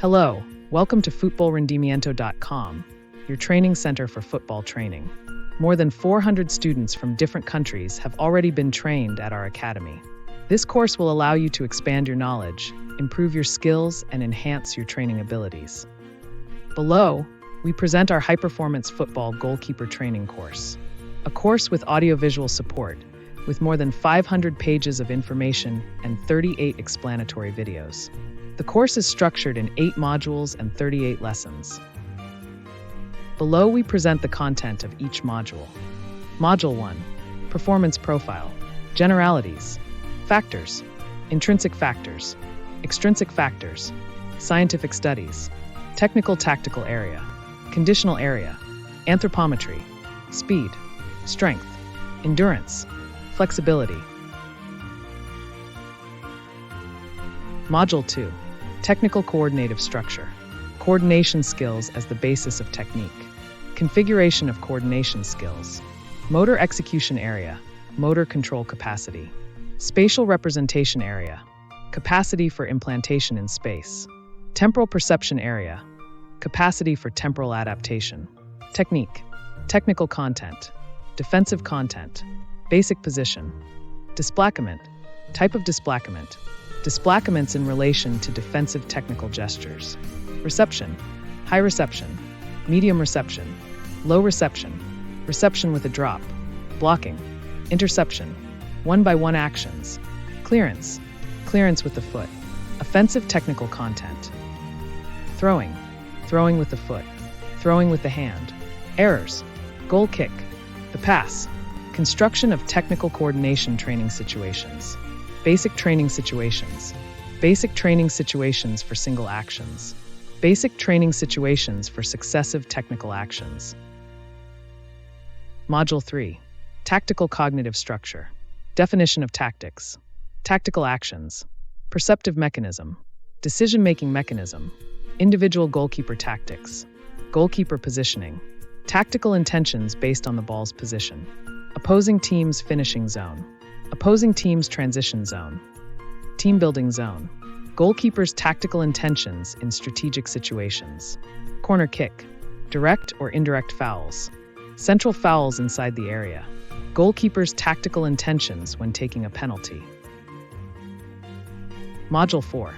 Hello, welcome to futbolrendimiento.com, your training center for football training. More than 400 students from different countries have already been trained at our academy. This course will allow you to expand your knowledge, improve your skills, and enhance your training abilities. Below, we present our high-performance football goalkeeper training course, a course with audiovisual support, with more than 500 pages of information and 38 explanatory videos. The course is structured in 8 modules and 38 lessons. Below, we present the content of each module. Module 1, Performance Profile, Generalities, Factors, Intrinsic Factors, Extrinsic Factors, Scientific Studies, Technical Tactical Area, Conditional Area, Anthropometry, Speed, Strength, Endurance, Flexibility. Module 2, Technical Coordinative Structure, Coordination Skills as the Basis of Technique, Configuration of Coordination Skills, Motor Execution Area, Motor Control Capacity, Spatial Representation Area, Capacity for Implantation in Space, Temporal Perception Area, Capacity for Temporal Adaptation, Technique, Technical Content, Defensive Content, Basic Position, Displacement, Type of Displacement, Displacements in relation to defensive technical gestures, Reception, High Reception, Medium Reception, Low Reception, Reception with a drop, Blocking, Interception, one-by-one actions, Clearance, Clearance with the foot, Offensive technical content, Throwing, Throwing with the foot, Throwing with the hand, Errors, Goal kick, the pass, Construction of technical coordination training situations, Basic training situations, Basic training situations for single actions, Basic training situations for successive technical actions. Module 3, Tactical Cognitive Structure, Definition of Tactics, Tactical Actions, Perceptive Mechanism, Decision-Making Mechanism, Individual Goalkeeper Tactics, Goalkeeper Positioning, Tactical Intentions based on the ball's position, Opposing Team's Finishing Zone, Opposing Team's Transition Zone, Team Building Zone, Goalkeeper's Tactical Intentions in Strategic Situations, Corner Kick, Direct or Indirect Fouls, Central Fouls inside the area, Goalkeeper's Tactical Intentions when taking a penalty. Module 4,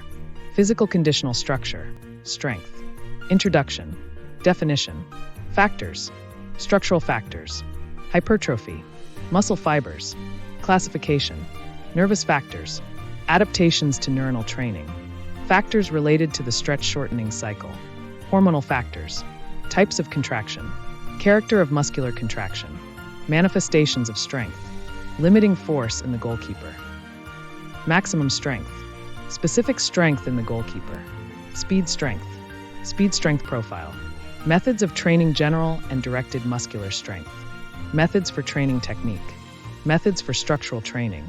Physical Conditional Structure, Strength, Introduction, Definition, Factors, Structural Factors, Hypertrophy, Muscle Fibers, Classification, Nervous Factors, Adaptations to neuronal training, Factors related to the stretch-shortening cycle, Hormonal Factors, Types of contraction, Character of muscular contraction, Manifestations of strength, Limiting force in the goalkeeper, Maximum strength, Specific strength in the goalkeeper, Speed strength profile, Methods of training general and directed muscular strength, Methods for training technique, Methods for structural training,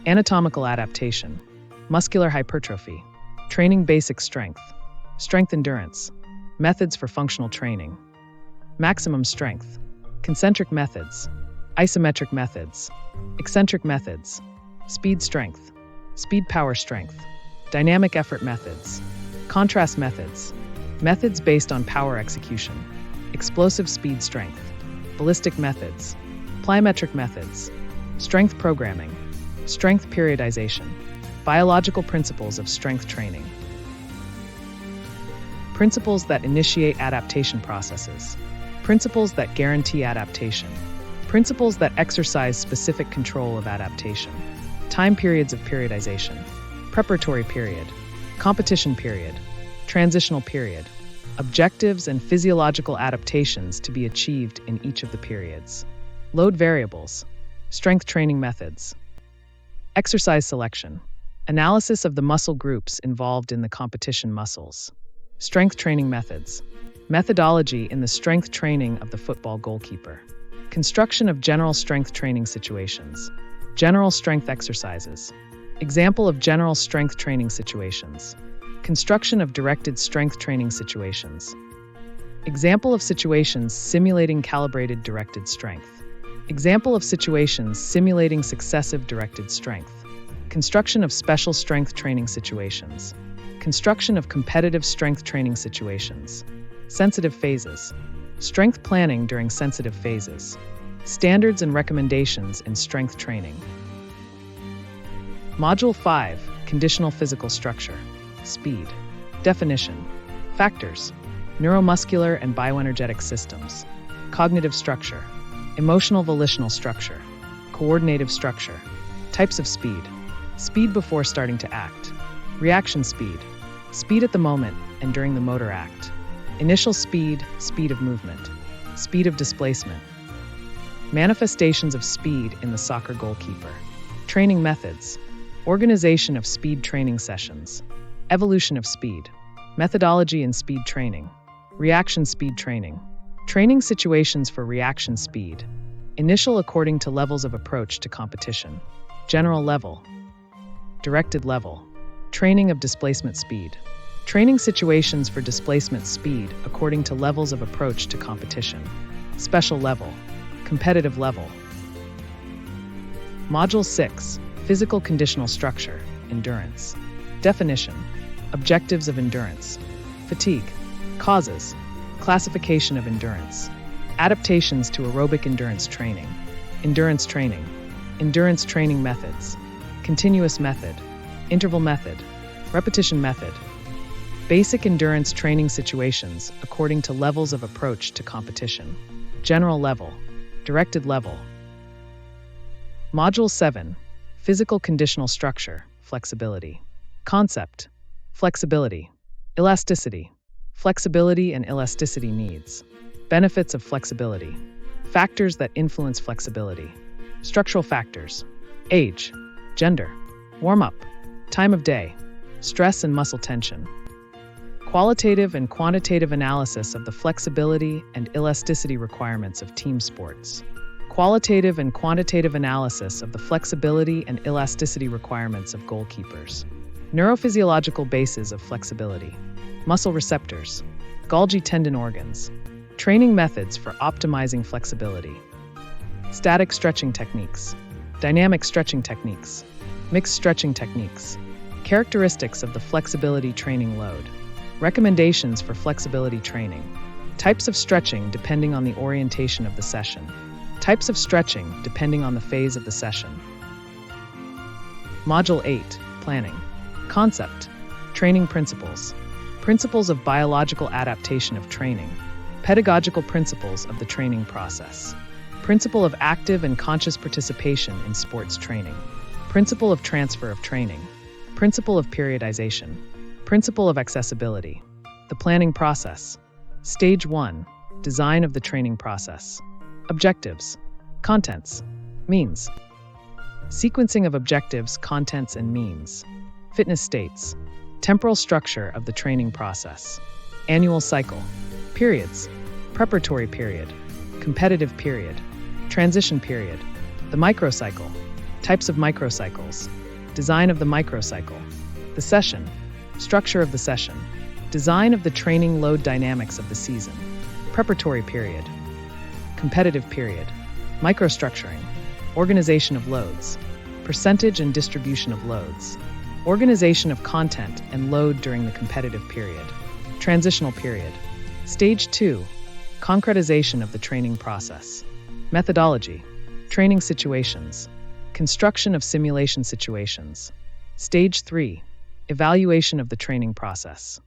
Anatomical adaptation, Muscular hypertrophy, Training basic strength, Strength endurance, Methods for functional training, Maximum strength, Concentric methods, Isometric methods, Eccentric methods, Speed strength, Speed power strength, Dynamic effort methods, Contrast methods, Methods based on power execution, Explosive speed strength, Ballistic methods, Plyometric methods, Strength programming, Strength periodization, Biological principles of strength training. Principles that initiate adaptation processes, Principles that guarantee adaptation, Principles that exercise specific control of adaptation, Time periods of periodization, Preparatory period, Competition period, Transitional period, Objectives and physiological adaptations to be achieved in each of the periods. Load variables, Strength training methods, Exercise selection, Analysis of the muscle groups involved in the competition muscles, Strength training methods, Methodology in the strength training of the football goalkeeper, Construction of general strength training situations, General strength exercises, Example of general strength training situations, Construction of directed strength training situations, Example of situations simulating calibrated directed strength, Example of situations simulating successive directed strength, Construction of special strength training situations, construction of competitive strength training situations, sensitive phases, strength planning during sensitive phases, standards and recommendations in strength training. Module 5, conditional physical structure, speed, definition, factors, neuromuscular and bioenergetic systems, cognitive structure, emotional volitional structure, coordinative structure, types of speed, speed before starting to act, reaction speed, speed at the moment and during the motor act, initial speed, speed of movement, speed of displacement, manifestations of speed in the soccer goalkeeper, training methods, organization of speed training sessions, evolution of speed, methodology in speed training, reaction speed training, training situations for reaction speed, initial according to levels of approach to competition, general level, directed level, training of displacement speed, training situations for displacement speed according to levels of approach to competition, special level, competitive level. Module 6, physical conditional structure, endurance, definition, objectives of endurance, fatigue, causes, classification of endurance, adaptations to aerobic endurance training methods, continuous method, interval method, repetition method, basic endurance training situations according to levels of approach to competition, general level, directed level. Module 7, physical conditional structure, flexibility, concept, flexibility, elasticity, flexibility and elasticity needs, benefits of flexibility, factors that influence flexibility, structural factors, age, gender, warm-up, time of day, stress and muscle tension, qualitative and quantitative analysis of the flexibility and elasticity requirements of team sports, qualitative and quantitative analysis of the flexibility and elasticity requirements of goalkeepers, neurophysiological bases of flexibility, muscle receptors, Golgi tendon organs, training methods for optimizing flexibility, static stretching techniques, dynamic stretching techniques, mixed stretching techniques, characteristics of the flexibility training load, recommendations for flexibility training, types of stretching depending on the orientation of the session, types of stretching depending on the phase of the session. Module 8, planning, concept, training principles, principles of biological adaptation of training, pedagogical principles of the training process, principle of active and conscious participation in sports training, principle of transfer of training, principle of periodization, principle of accessibility, the planning process, stage 1, design of the training process, objectives, contents, means, sequencing of objectives, contents, and means, fitness states, temporal structure of the training process, annual cycle, periods, preparatory period, competitive period, transition period, the microcycle, types of microcycles, design of the microcycle, the session, structure of the session, design of the training load dynamics of the season, preparatory period, competitive period, microstructuring, organization of loads, percentage and distribution of loads, organization of content and load during the competitive period, transitional period, stage 2, concretization of the training process, methodology, training situations, construction of simulation situations, stage 3, evaluation of the training process.